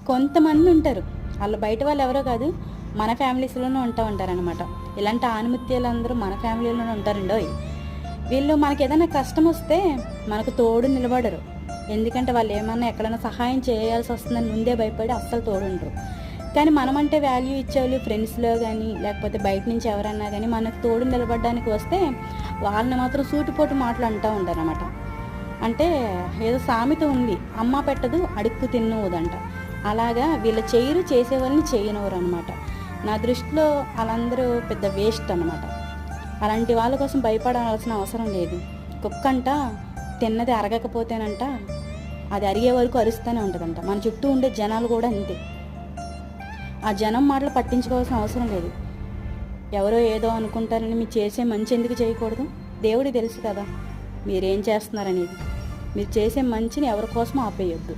కొంతమంది ఉంటారు, వాళ్ళు బయట వాళ్ళు ఎవరో కాదు, మన ఫ్యామిలీస్లోనే ఉంటారనమాట. ఇలాంటి ఆనిముత్యాలందరూ మన ఫ్యామిలీలోనే ఉంటారండోయ్. వీళ్ళు మనకి ఏదైనా కష్టం వస్తే మనకు తోడు నిలబడరు. ఎందుకంటే వాళ్ళు ఏమన్నా ఎక్కడైనా సహాయం చేయాల్సి వస్తుందని ముందే భయపడి అస్సలు తోడుండరు. కానీ మనమంటే వాల్యూ ఇచ్చేవాళ్ళు ఫ్రెండ్స్లో కానీ లేకపోతే బయట నుంచి ఎవరన్నా కానీ మనకు తోడు నిలబడడానికి వస్తే వాళ్ళని మాత్రం సూటిపోటు మాటలు అంటూ ఉంటారన్నమాట. అంటే ఏదో సామెత ఉంది, అమ్మ పెట్టదు అడుక్కు తిన్నవుదంట. అలాగా వీళ్ళు చేయరు, చేసేవాళ్ళని చేయనివ్వరు అనమాట. నా దృష్టిలో వాళ్ళందరూ పెద్ద వేస్ట్ అనమాట. అలాంటి వాళ్ళ కోసం భయపడాల్సిన అవసరం లేదు. కుక్కంట తిన్నది అరగకపోతేనంట అది అరిగే వరకు అరుస్తూనే ఉంటుందంట. మన చుట్టూ ఉండే జనాలు కూడా అంతే. ఆ జనం మాటలు పట్టించుకోవాల్సిన అవసరం లేదు. ఎవరో ఏదో అనుకుంటారని మీరు చేసే మంచి ఎందుకు చేయకూడదు? దేవుడికి తెలుసు కదా మీరేం చేస్తున్నారనేది. మీరు చేసే మంచిని ఎవరి కోసమో ఆపేయొద్దు.